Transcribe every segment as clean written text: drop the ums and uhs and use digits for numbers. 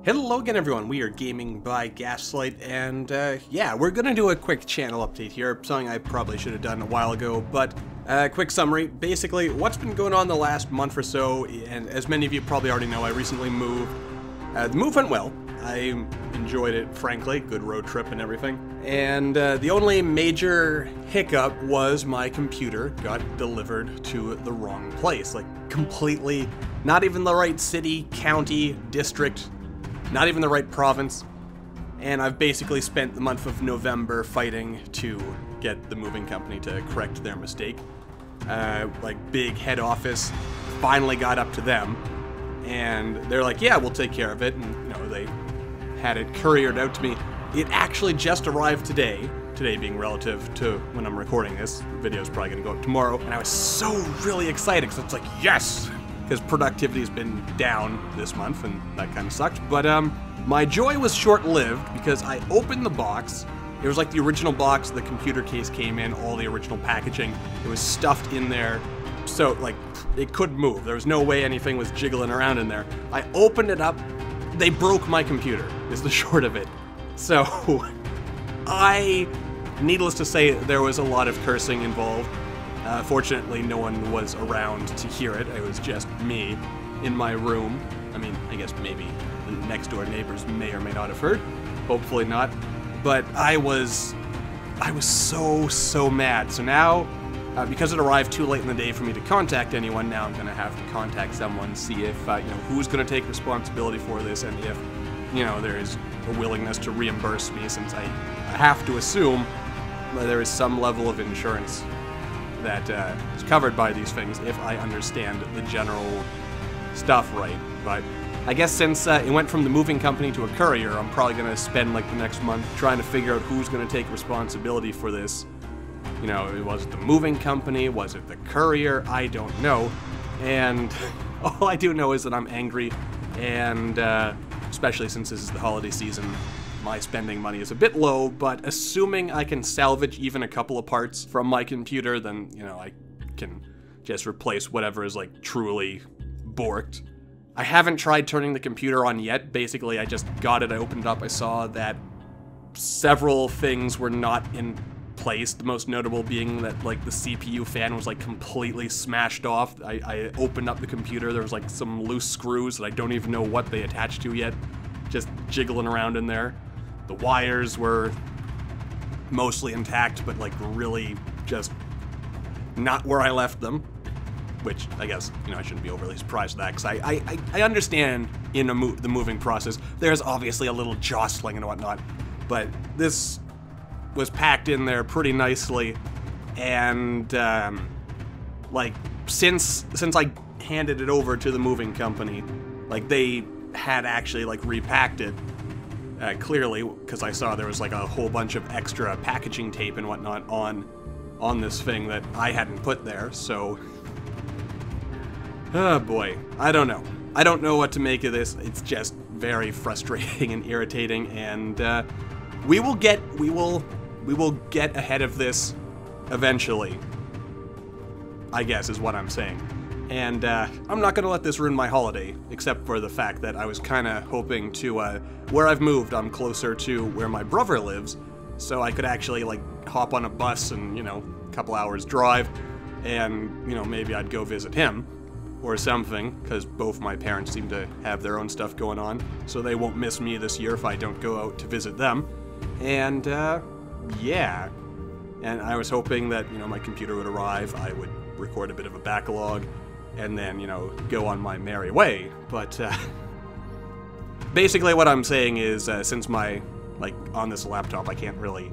Hello again everyone, we are Gaming by Gaslight, and yeah, we're gonna do a quick channel update here, something I probably should have done a while ago, but quick summary. Basically, what's been going on the last month or so, and as many of you probably already know, I recently moved. The move went well. I enjoyed it, frankly, good road trip and everything. And the only major hiccup was my computer got delivered to the wrong place, like completely, not even the right city, county, district, not even the right province, and I've basically spent the month of November fighting to get the moving company to correct their mistake. Like, big head office finally got up to them, and they're like, yeah, we'll take care of it, and, you know, they had it couriered out to me. It actually just arrived today being relative to when I'm recording this. The video's probably gonna go up tomorrow, and I was so really excited, because it's like, yes! Because productivity's been down this month, and that kind of sucked. But my joy was short-lived, because I opened the box. It was like the original box, the computer case came in, all the original packaging. It was stuffed in there, so, like, it couldn't move. There was no way anything was jiggling around in there. I opened it up, they broke my computer, is the short of it. So, needless to say, there was a lot of cursing involved. Fortunately, no one was around to hear it. It was just me in my room. I mean, I guess maybe the next door neighbors may or may not have heard. Hopefully not. But I was so mad. So now, because it arrived too late in the day for me to contact anyone, now I'm gonna have to contact someone, see if, you know, who's gonna take responsibility for this, and if, you know, there is a willingness to reimburse me, since I have to assume that there is some level of insurance that is covered by these things, if I understand the general stuff right. But I guess since it went from the moving company to a courier, I'm probably going to spend like the next month trying to figure out who's going to take responsibility for this. You know, was it the moving company? Was it the courier? I don't know. And all I do know is that I'm angry, and especially since this is the holiday season, my spending money is a bit low, but assuming I can salvage even a couple of parts from my computer, then, you know, I can just replace whatever is, like, truly borked. I haven't tried turning the computer on yet. Basically, I just got it, I opened it up, I saw that several things were not in place, the most notable being that, like, the CPU fan was, like, completely smashed off. I opened up the computer, there was, like, some loose screws that I don't even know what they attached to yet, just jiggling around in there. The wires were mostly intact, but, like, really just not where I left them, which I guess, you know, I shouldn't be overly surprised at that, because I understand in the moving process, there's obviously a little jostling and whatnot, but this was packed in there pretty nicely, and, like, since I handed it over to the moving company, like, they had actually, like, repacked it, clearly, because I saw there was, like, a whole bunch of extra packaging tape and whatnot on this thing that I hadn't put there, so, oh boy, I don't know. I don't know what to make of this. It's just very frustrating and irritating, and we will get ahead of this eventually, I guess is what I'm saying. And I'm not gonna let this ruin my holiday, except for the fact that I was kinda hoping to, where I've moved, I'm closer to where my brother lives, so I could actually, like, hop on a bus and, you know, a couple hours drive, and, you know, maybe I'd go visit him, or something, because both my parents seem to have their own stuff going on, so they won't miss me this year if I don't go out to visit them. And, yeah. And I was hoping that, you know, my computer would arrive, I would record a bit of a backlog, and then, you know, go on my merry way. But, basically what I'm saying is, since my, like, on this laptop, I can't really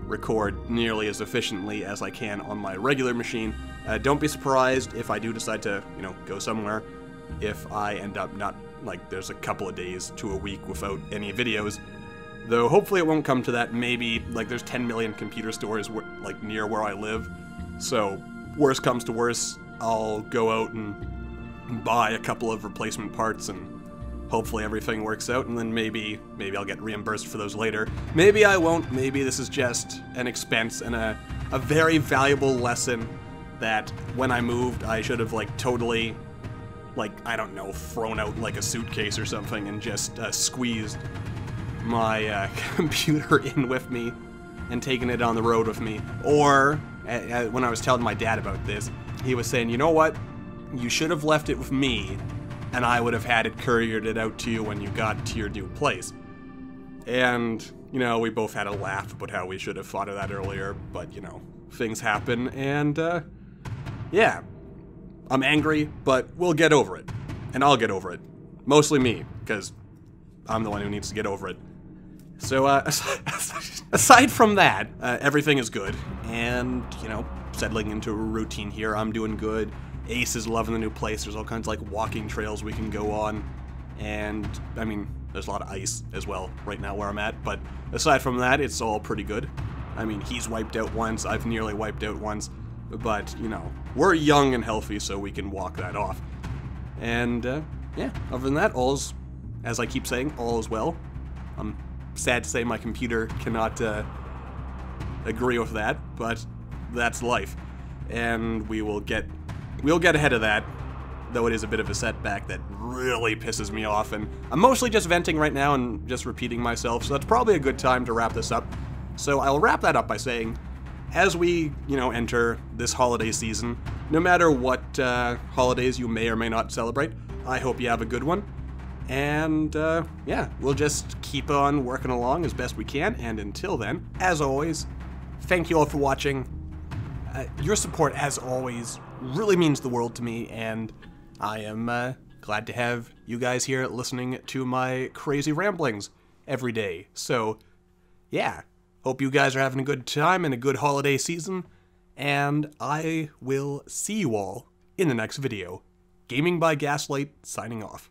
record nearly as efficiently as I can on my regular machine, don't be surprised if I do decide to, you know, go somewhere, if I end up not, like, there's a couple of days to a week without any videos. Though, hopefully it won't come to that. Maybe, like, there's 10 million computer stores, like, near where I live, so, worst comes to worst, I'll go out and buy a couple of replacement parts, and hopefully everything works out, and then maybe I'll get reimbursed for those later. Maybe I won't. Maybe this is just an expense and a very valuable lesson that when I moved, I should have, like, totally like, I don't know, thrown out like a suitcase or something and just squeezed my computer in with me and taken it on the road with me. Or, when I was telling my dad about this, he was saying, you know what? You should have left it with me, and I would have had it couriered out to you when you got to your new place. And, you know, we both had a laugh about how we should have thought of that earlier, but, you know, things happen, and, yeah. I'm angry, but we'll get over it. And I'll get over it. Mostly me, because I'm the one who needs to get over it. So, aside from that, everything is good, and, you know, settling into a routine here, I'm doing good. Ace is loving the new place. There's all kinds of, like, walking trails we can go on, and, I mean, there's a lot of ice as well right now where I'm at, but aside from that, it's all pretty good. I mean, he's wiped out once, I've nearly wiped out once, but, you know, we're young and healthy, so we can walk that off. And, yeah, other than that, all's, as I keep saying, all is well. I'm sad to say my computer cannot agree with that, but that's life. And we'll get ahead of that, though it is a bit of a setback that really pisses me off, and I'm mostly just venting right now and just repeating myself, so that's probably a good time to wrap this up. So I'll wrap that up by saying, as we, you know, enter this holiday season, no matter what holidays you may or may not celebrate, I hope you have a good one. And, yeah, we'll just keep on working along as best we can, and until then, as always, thank you all for watching. Your support, as always, really means the world to me, and I am glad to have you guys here listening to my crazy ramblings every day. So, yeah. Hope you guys are having a good time and a good holiday season, and I will see you all in the next video. Gaming by Gaslight, signing off.